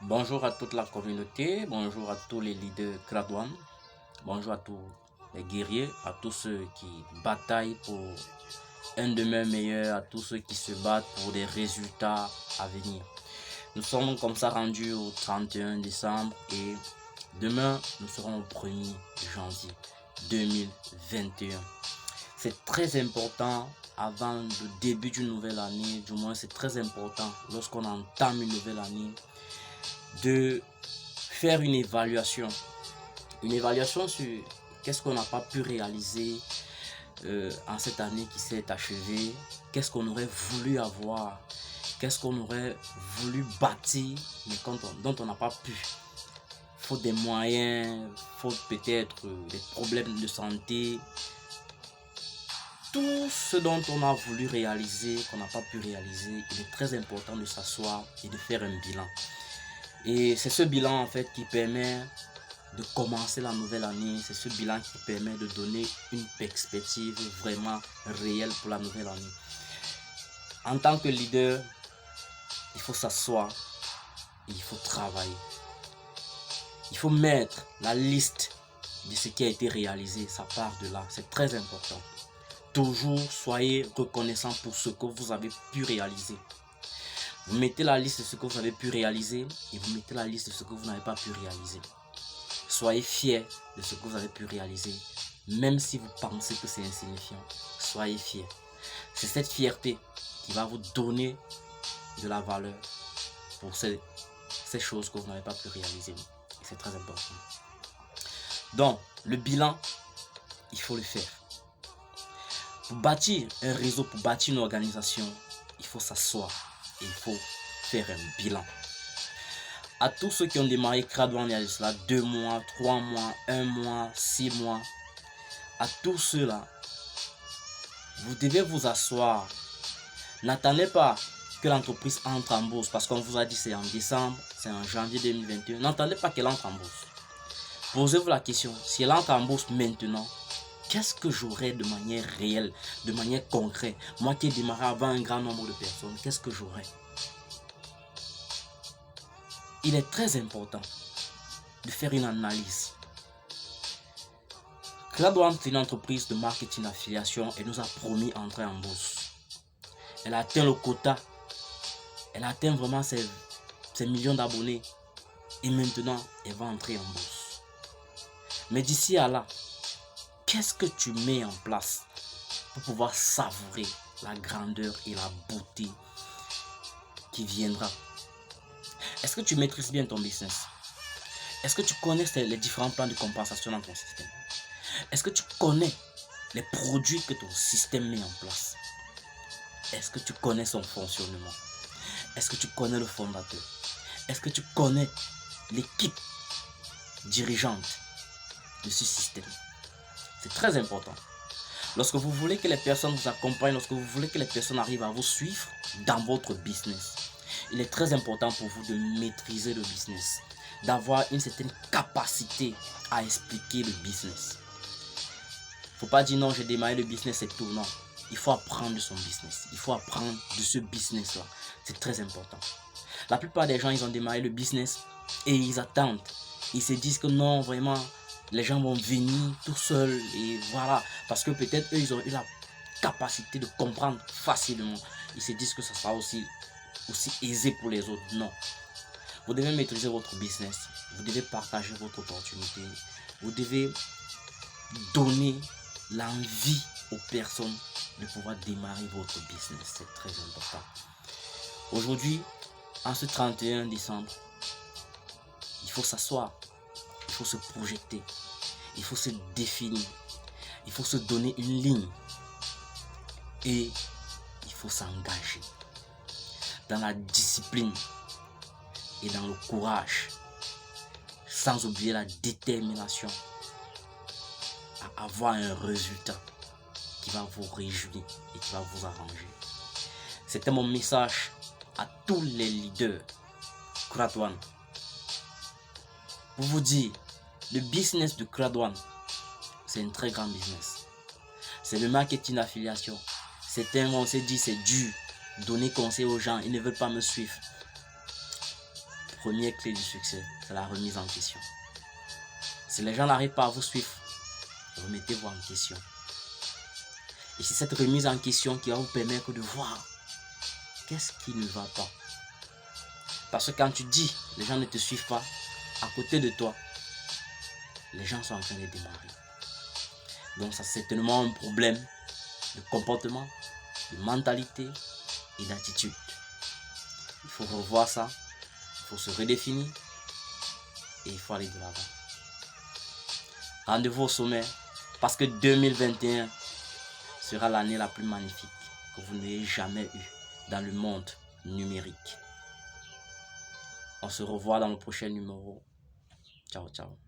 Bonjour à toute la communauté, bonjour à tous les leaders Crad1, bonjour à tous les guerriers, à tous ceux qui bataillent pour un demain meilleur, à tous ceux qui se battent pour des résultats à venir. Nous sommes comme ça rendus au 31 décembre et demain nous serons au 1er janvier 2021. C'est très important avant le début d'une nouvelle année, du moins c'est très important lorsqu'on entame une nouvelle année de faire une évaluation sur qu'est-ce qu'on n'a pas pu réaliser en cette année qui s'est achevée, qu'est-ce qu'on aurait voulu avoir, qu'est-ce qu'on aurait voulu bâtir mais dont on n'a pas pu, faute des moyens, faute peut-être des problèmes de santé, tout ce dont on a voulu réaliser, qu'on n'a pas pu réaliser. Il est très important de s'asseoir et de faire un bilan. Et c'est ce bilan en fait qui permet de commencer la nouvelle année. C'est ce bilan qui permet de donner une perspective vraiment réelle pour la nouvelle année. En tant que leader, il faut s'asseoir et il faut travailler. Il faut mettre la liste de ce qui a été réalisé. Ça part de là. C'est très important. Toujours soyez reconnaissant pour ce que vous avez pu réaliser. Vous mettez la liste de ce que vous avez pu réaliser et vous mettez la liste de ce que vous n'avez pas pu réaliser. Soyez fiers de ce que vous avez pu réaliser, même si vous pensez que c'est insignifiant. Soyez fiers. C'est cette fierté qui va vous donner de la valeur pour ces choses que vous n'avez pas pu réaliser. C'est très important. Donc, le bilan, il faut le faire. Pour bâtir un réseau, pour bâtir une organisation, il faut s'asseoir et il faut faire un bilan. À tous ceux qui ont démarré Crad1 il y a cela 2 mois, 3 mois, 1 mois, 6 mois, à tous ceux-là, vous devez vous asseoir. N'attendez pas que l'entreprise entre en bourse parce qu'on vous a dit c'est en décembre, c'est en janvier 2021. N'attendez pas qu'elle entre en bourse. Posez-vous la question, si elle entre en bourse maintenant, qu'est-ce que j'aurai de manière réelle, de manière concrète? Moi qui ai démarré avant un grand nombre de personnes, qu'est-ce que j'aurai? Il est très important de faire une analyse. Crad1 est une entreprise de marketing d'affiliation et nous a promis entrer en bourse. Elle a atteint le quota. Elle a atteint vraiment ses millions d'abonnés. Et maintenant, elle va entrer en bourse. Mais d'ici à là, qu'est-ce que tu mets en place pour pouvoir savourer la grandeur et la beauté qui viendra? Est-ce que tu maîtrises bien ton business? Est-ce que tu connais les différents plans de compensation dans ton système? Est-ce que tu connais les produits que ton système met en place? Est-ce que tu connais son fonctionnement? Est-ce que tu connais le fondateur? Est-ce que tu connais l'équipe dirigeante de ce système? C'est très important. Lorsque vous voulez que les personnes vous accompagnent, lorsque vous voulez que les personnes arrivent à vous suivre dans votre business, il est très important pour vous de maîtriser le business, d'avoir une certaine capacité à expliquer le business. Faut pas dire non, j'ai démarré le business et tout. Non, il faut apprendre de son business. Il faut apprendre de ce business-là. C'est très important. La plupart des gens, ils ont démarré le business et ils attendent. Ils se disent que non, vraiment, les gens vont venir tout seuls et voilà. Parce que peut-être eux, ils ont eu la capacité de comprendre facilement. Ils se disent que ça sera aussi aisé pour les autres. Non. Vous devez maîtriser votre business. Vous devez partager votre opportunité. Vous devez donner l'envie aux personnes de pouvoir démarrer votre business. C'est très important. Aujourd'hui, en ce 31 décembre, il faut s'asseoir, il faut se projeter, il faut se définir, il faut se donner une ligne et il faut s'engager dans la discipline et dans le courage, sans oublier la détermination à avoir un résultat qui va vous réjouir et qui va vous arranger. C'était mon message à tous les leaders Crad1 pour vous dire, le business de Crad1, c'est un très grand business. C'est le marketing d'affiliation. Certains on s'est dit c'est dur, donner conseil aux gens, ils ne veulent pas me suivre. première clé du succès, c'est la remise en question. Si les gens n'arrivent pas à vous suivre, remettez-vous en question. Et c'est cette remise en question qui va vous permettre de voir qu'est-ce qui ne va pas. Parce que quand tu dis, les gens ne te suivent pas, à côté de toi, les gens sont en train de démarrer. Donc ça c'est certainement un problème de comportement, de mentalité et d'attitude. Il faut revoir ça, il faut se redéfinir et il faut aller de l'avant. Rendez-vous au sommet parce que 2021 sera l'année la plus magnifique que vous n'ayez jamais eue dans le monde numérique. On se revoit dans le prochain numéro. Ciao, ciao.